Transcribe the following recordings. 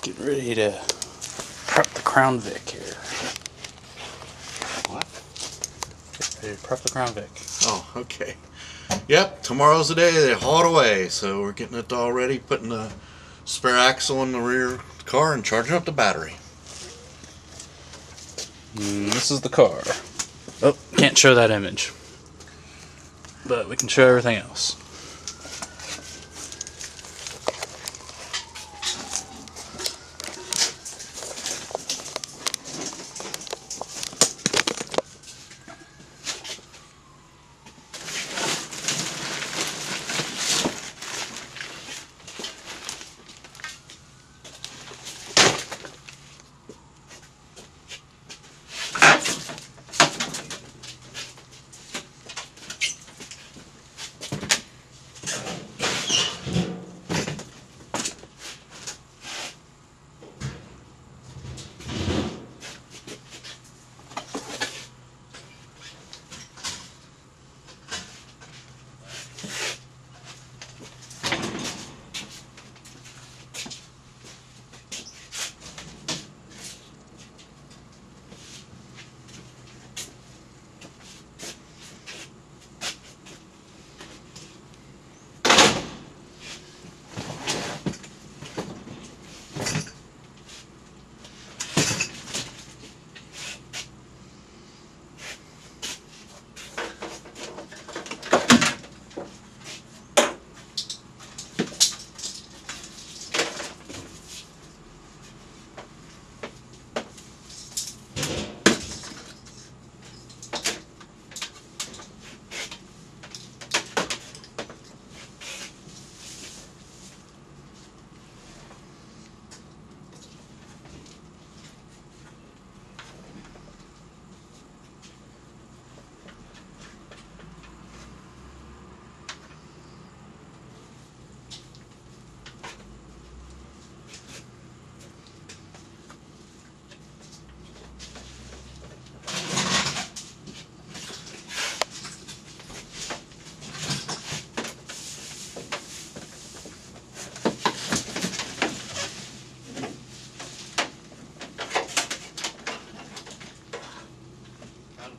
Getting ready to prep the Crown Vic here. What? Get ready to prep the Crown Vic. Oh, okay. Yep, tomorrow's the day they haul it away, so we're getting it all ready, putting the spare axle in the rear car and charging up the battery. And this is the car. Oh, can't show that image, but we can show everything else.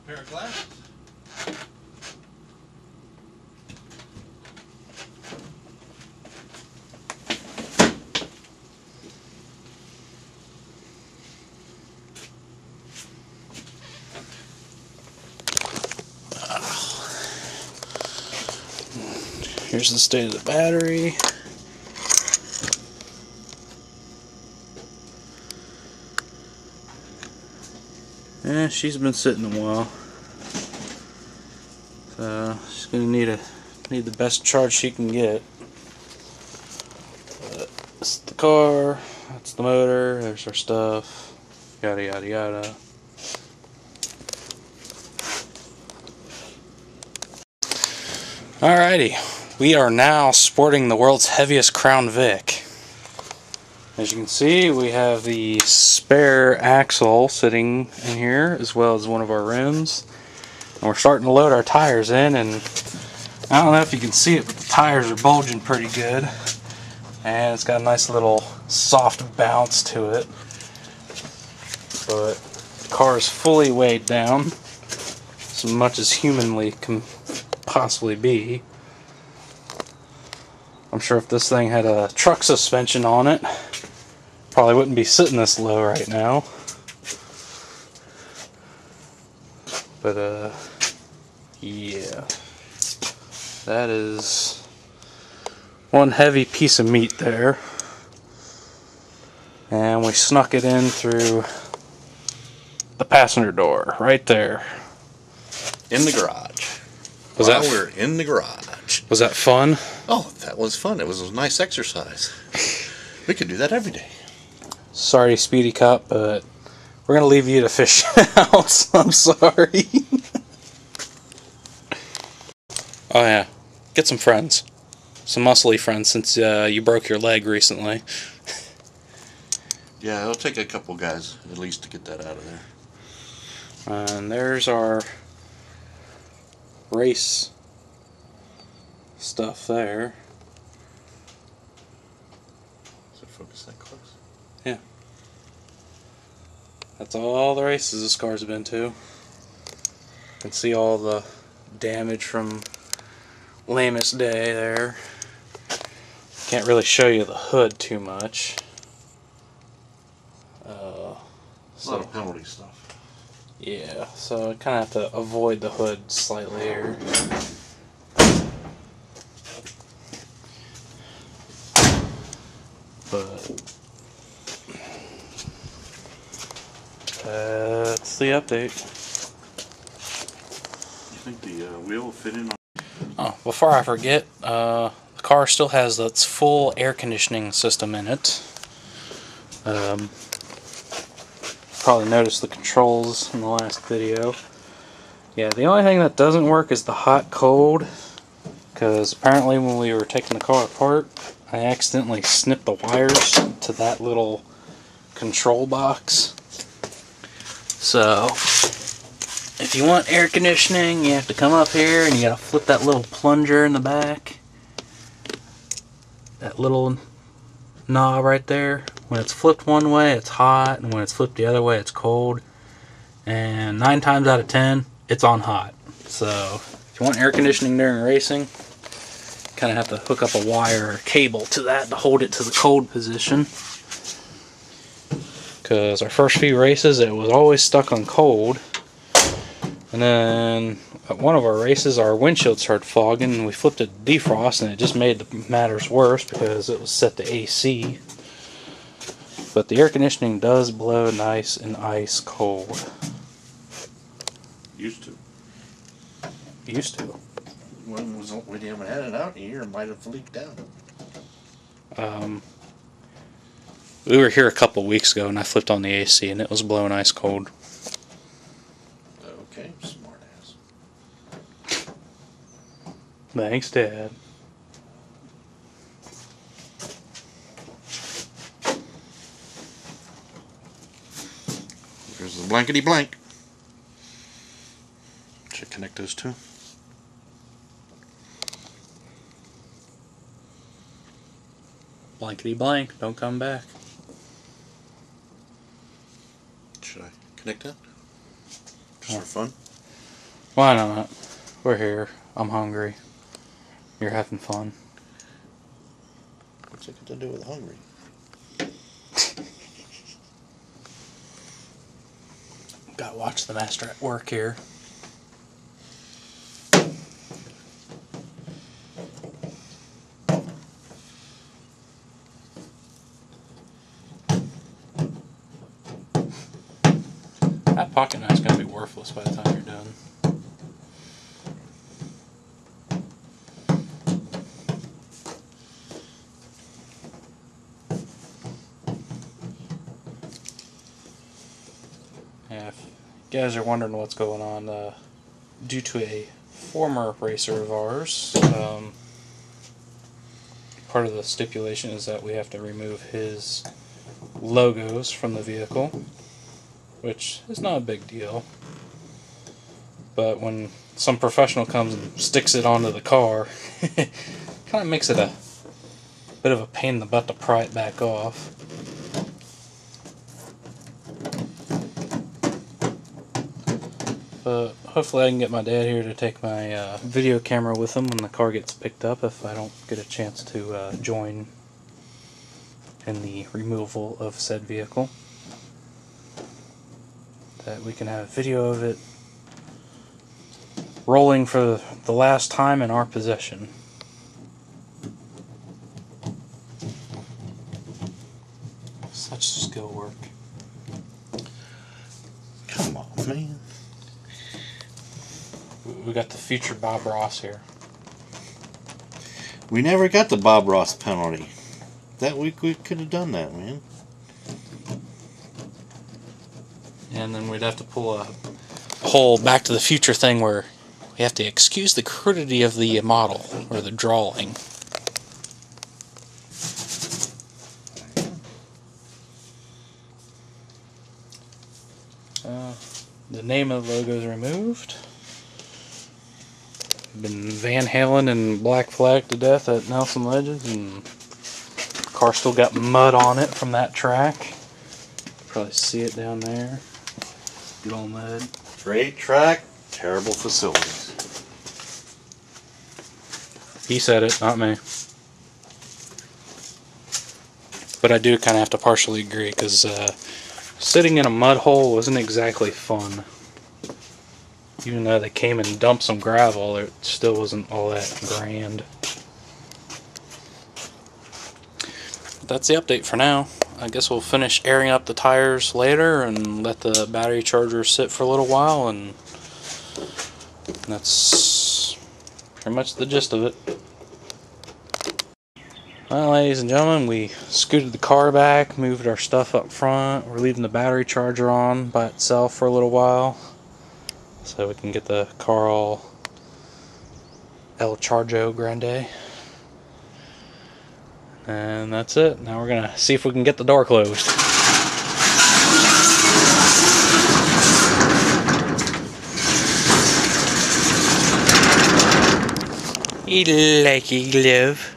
Pair of glasses. Here's the state of the battery. Yeah, she's been sitting a while, so she's gonna need the best charge she can get. But this is the car. That's the motor. There's our stuff. Yada yada yada. Alrighty, we are now sporting the world's heaviest Crown Vic. As you can see, we have the spare axle sitting in here, as well as one of our rims. And we're starting to load our tires in, and I don't know if you can see it, but the tires are bulging pretty good. And it's got a nice little soft bounce to it. But the car is fully weighed down, as much as humanly can possibly be. I'm sure if this thing had a truck suspension on it, probably wouldn't be sitting this low right now. But yeah, that is one heavy piece of meat there. And we snuck it in through the passenger door right there. In the garage. We're in the garage. Was that fun? Oh, that was fun. It was a nice exercise. We could do that every day. Sorry, Speedy Cup, but we're gonna leave you to fish out. I'm sorry. Oh yeah, get some friends, some muscly friends, since you broke your leg recently. Yeah, it'll take a couple guys at least to get that out of there. And there's our race stuff there. Does it focus that close? Yeah. That's all the races this car's been to. You can see all the damage from lamest day there. Can't really show you the hood too much. A lot of penalty stuff. Yeah, so I kind of have to avoid the hood slightly here. But that's the update. You think the wheel will fit in on? Oh, before I forget, the car still has its full air conditioning system in it. Probably noticed the controls in the last video. Yeah, the only thing that doesn't work is the hot-cold, because apparently when we were taking the car apart, I accidentally snipped the wires to that little control box. So, if you want air conditioning, you have to come up here and you gotta flip that little plunger in the back. That little knob right there. When it's flipped one way, it's hot, and when it's flipped the other way, it's cold. And 9 times out of 10, it's on hot. So, if you want air conditioning during racing, kind of have to hook up a wire or cable to that to hold it to the cold position. Because our first few races, it was always stuck on cold. And then at one of our races, our windshield started fogging, and we flipped it to defrost, and it just made the matters worse because it was set to AC. But the air conditioning does blow nice and ice cold. Used to. Used to. When we haven't had it out in a year, it might have leaked out. We were here a couple weeks ago, and I flipped on the AC, and it was blowing ice cold. Okay, smart ass. Thanks, Dad. There's the blankety blank. Should connect those two. Blankety blank, don't come back. Should I connect that? Just for fun? Why not? We're here. I'm hungry. You're having fun. What's it got to do with hungry? Gotta watch the master at work here. That pocket knife's gonna be worthless by the time you're done. Yeah, if you guys are wondering what's going on, due to a former racer of ours, part of the stipulation is that we have to remove his logos from the vehicle, which is not a big deal. But when some professional comes and sticks it onto the car, it kind of makes it a bit of a pain in the butt to pry it back off. But hopefully I can get my dad here to take my video camera with him when the car gets picked up, if I don't get a chance to join in the removal of said vehicle. That we can have video of it rolling for the last time in our possession. Such skill work. Come on, man. We got the future Bob Ross here. We never got the Bob Ross penalty. That week we could have done that, man. And then we'd have to pull a whole Back to the Future thing where we have to excuse the crudity of the model, or the drawing. The name of the logo is removed. Been Van Halen and Black Flag to death at Nelson Ledges, and the car still got mud on it from that track. Probably see it down there. Good old mud. Great track, terrible facilities. He said it, not me. But I do kind of have to partially agree, because sitting in a mud hole wasn't exactly fun. Even though they came and dumped some gravel, it still wasn't all that grand. But that's the update for now. I guess we'll finish airing up the tires later and let the battery charger sit for a little while, and that's pretty much the gist of it. Well, ladies and gentlemen, we scooted the car back, moved our stuff up front. We're leaving the battery charger on by itself for a little while, so we can get the car all El Chargo Grande. And that's it. Now we're gonna see if we can get the door closed. You lucky glove.